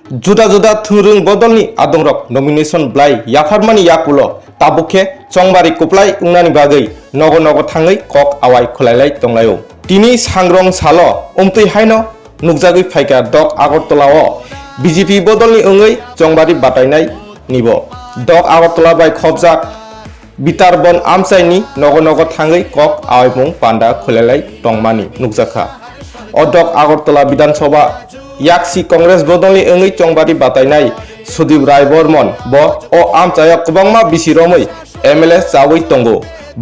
जुदा जुदा थुरुं बदलनि आदंरक नमिनेशन ब्लाइ याफारमानि याकुलो ताबुखे चंबारि कुप्लाइ उंनानि बागै नगो नगो थाङै कक आवाय खलायलाय दंलायो तिनि सांग्रं सालो उमतै हायनो नुकजागै फायका दक आगरतलाओ बीजेपी बदलनि ओङै चंबारि बातायनाय निबो दक आगरतला बाय खबजाक बितारबन आमसाइनि नगो नगो थाङै कक आवायमुं पान्डा खलायलाय दंमानि नुकजाखा अदक आगरतला विधानसभा याक्सी कांग्रेस बदलनि ओङै चंबारि बातायनाय सुदीप राय बर्मन ब अ आमचाया गोबांमा बिसिरमै एमएलए जावै तंगो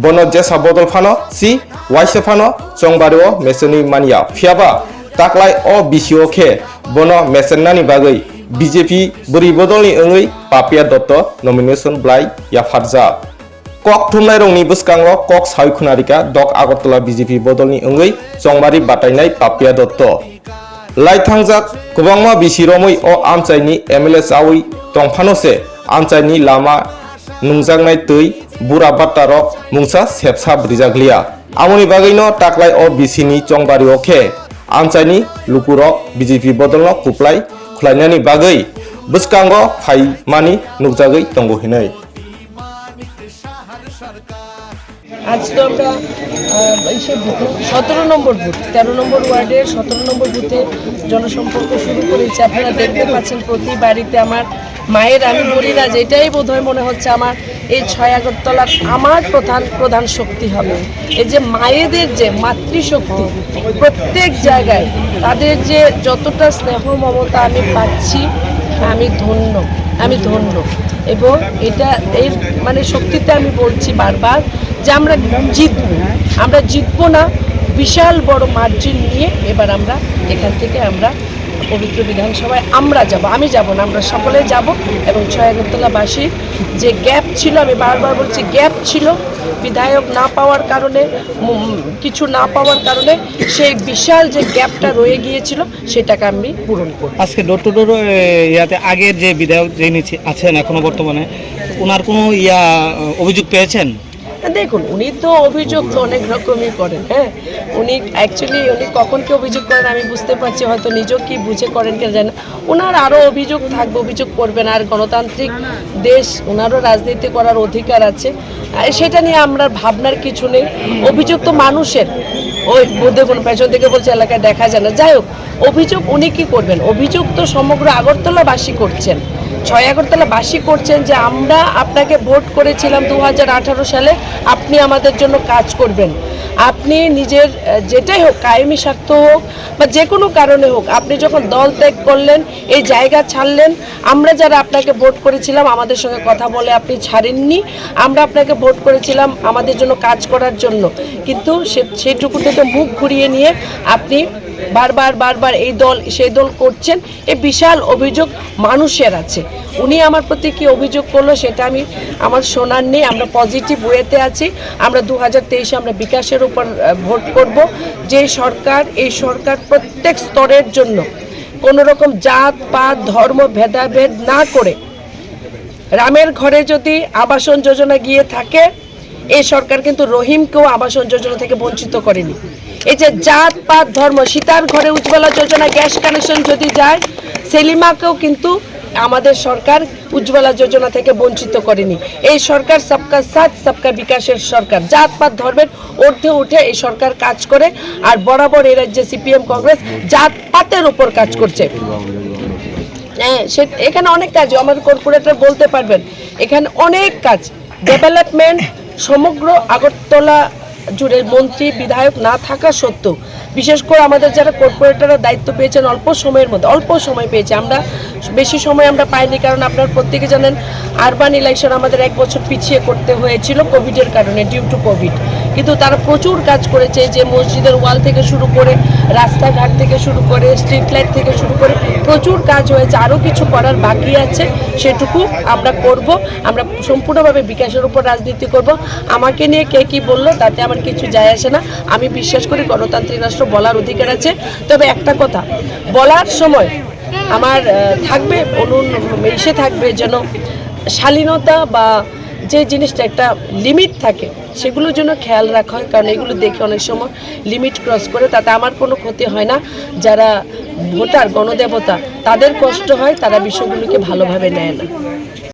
बनो जेसा बदल फानो सि वाइसे फानो चंबारिओ मेसनि मानिया फियाबा ताकलाय अ बिसिओखे बनो मेसेननानि बागै बीजेपी बुरि बदलनि ओङै पापिया दत्त नमिनेशन ब्लाइ याफारजा कक थुमनाय रंनि बुसकांग कक सायखुनारिका दक आगरतला बीजेपी बदलनि ओङै चंबारि बातायनाय पापिया दत्त लाइथांजाक गोबांमा बिसिरमै अ आमचाइनि एमएलए जावै तंफानोसे आमचाइनि लामा नुंजांनाय तै बुरा बाट्टारक मुंसा सेबसा ब्रिजाग्लिया आमुनि बागैनो ताकलाय अ बिसिनि चंबारि अखे आमचाइनि लुकुरक बीजेपी बदलनो कुप्लाइ ख्लाइनानि बागै बुसकांग फाइमानि नुकजागै तंगो हिनै आज तो আমরা 17 নম্বর বুথ 13 নম্বর ওয়ার্ডের 17 নম্বর বুথে জনসম্পর্ক শুরু করেছি। আপনারা দেখতে পাচ্ছেন প্রতি বাড়িতে আমার মায়ের, আমি বলি না যে এটাই বোধহয় মনে হচ্ছে আমার এই 6 আগরতলা আমার প্রধান শক্তি হবে। এই যে মায়েদের যে মাতৃশক্তি প্রত্যেক জায়গায় তাদের যে যতটা স্নেহ মমতা আমি পাচ্ছি আমি ধন্য এবং এটা এই মানে শক্তিতে আমি বলছি বারবার যে আমরা জিতবো না বিশাল বড় মার্জিন নিয়ে এবার আমরা এখান থেকে আমরা পবিত্র বিধানসভায় আমরা যাব, আমি যাব না, আমরা সকলে যাব এবং 6 আগরতলাবাসীর যে গ্যাপ ছিল, আমি বারবার বলছি গ্যাপ ছিল বিধায়ক না পাওয়ার কারণে, কিছু না পাওয়ার কারণে সেই বিশাল যে গ্যাপটা রয়ে গিয়েছিল সেটাকে আমি পূরণ করব। আজকে ডোর টু ডোর ইয়াতে আগের যে বিধায়ক যিনি আছেন এখনো বর্তমানে ওনার কোনো অভিযোগ পেয়েছেন? দেখুন, উনি তো অভিযোগ তো অনেক রকমই করেন। হ্যাঁ, উনি কখন কি অভিযোগ করেন আমি বুঝতে পারছি, হয়তো নিজেও কি বুঝে করেন কেন জানেন। ওনার আরও অভিযোগ থাকবে, অভিযোগ করবেন, আর গণতান্ত্রিক দেশ, ওনারও রাজনীতি করার অধিকার আছে, সেটা নিয়ে আমরা ভাবনার কিছু নেই। অভিযোগ তো মানুষের, ওই দেখুন পেছন থেকে বলছে এলাকায় দেখা যায় না, যাই হোক অভিযোগ উনি কি করবেন, অভিযোগ তো সমগ্র আগরতলাবাসী করছেন, 6 আগরতলাবাসী করছেন যে আমরা আপনাকে ভোট করেছিলাম 2018 সালে, আপনি আমাদের জন্য কাজ করবেন, আপনি নিজের যেটাই হোক কায়েমি স্বার্থ হোক বা যে কোনো কারণে হোক আপনি যখন দল ত্যাগ করলেন, এই জায়গা ছাড়লেন, আমরা যারা আপনাকে ভোট করেছিলাম আমাদের সঙ্গে কথা বলে আপনি ছাড়েননি, আমরা আপনাকে ভোট করেছিলাম আমাদের জন্য কাজ করার জন্য, কিন্তু সেইটুকু থেকে মুখ ঘুরিয়ে নিয়ে আপনি বারবার এই দল সেই দল করছেন। এই বিশাল অভিযোগ মানুষের আছে। উনি আমার প্রতি কি অভিযোগ করলো সেটা আমার শোনার নেই। আমরা পজিটিভ ওয়েতে আছি। আমরা 2023-এ আমরা বিকাশের উপর ভোট করব। এই সরকার প্রত্যেক স্তরের জন্য কোনো রকম জাত পাত ধর্ম ভেদাভেদ না করে, রামের ঘরে যদি আবাসন যোজনা গিয়ে থাকে, এই সরকার কিন্তু রহিমকেও আবাসন যোজনা থেকে বঞ্চিত করেনি। এই যে জাত পাত ধর্ম, সীতার ঘরে উজ্জ্বলা যোজনা গ্যাস কানেকশন যদি যায়, সেলিমাকেও কিন্তু আমাদের সরকার উজ্জ্বলা যোজনা থেকে বঞ্চিত করেনি। এই সরকার সবকা সাথ সবকা বিকাশের সরকার, জাত পাত ধর্মের ঊর্ধ্বে উঠে এই সরকার কাজ করে, আর বরাবর এই রাজ্যে সিপিএম কংগ্রেস জাত পাতের উপর কাজ করছে। হ্যাঁ, এখানে অনেক কাজ আমাদের কর্পোরেটর বলতে পারবেন, এখানে অনেক কাজ ডেভেলপমেন্ট সমগ্র আগরতলা জুড়ে মন্ত্রী বিধায়ক না থাকা সত্ত্বেও, বিশেষ করে আমাদের যারা কর্পোরেটররা দায়িত্ব পেয়েছেন অল্প সময়ের মধ্যে, অল্প সময় পেয়েছে, আমরা বেশি সময় আমরা পাইনি, কারণ আপনার প্রত্যেকে জানেন আরবান ইলেকশন আমাদের 1 বছর পিছিয়ে করতে হয়েছিল কোভিডের কারণে, ডিউ টু কোভিড, কিন্তু তারা প্রচুর কাজ করেছে, যে মসজিদের ওয়াল থেকে শুরু করে রাস্তাঘাট থেকে শুরু করে স্ট্রিট লাইট থেকে শুরু করে প্রচুর কাজ হয়েছে, আরও কিছু করার বাকি আছে, সেটুকু আমরা করব। আমরা সম্পূর্ণভাবে বিকাশের উপর রাজনীতি করব। আমাকে নিয়ে কে কী বললো তাতে আমার কিছু যায় আসে না। আমি বিশ্বাস করি গণতান্ত্রিক রাষ্ট্র, বলার অধিকার আছে। তবে একটা কথা বলার সময় আমার থাকবে থাকবে যেন শালীনতা বা যে জিনিসটা একটা লিমিট থাকে সেগুলোর জন্য খেয়াল রাখা হয়, কারণ এগুলো দেখে অনেক সময় লিমিট ক্রস করে, তাতে আমার কোনো ক্ষতি হয় না। যারা ভোটার গণদেবতা তাদের কষ্ট হয়, তারা বিষয়গুলোকে ভালোভাবে নেয় না।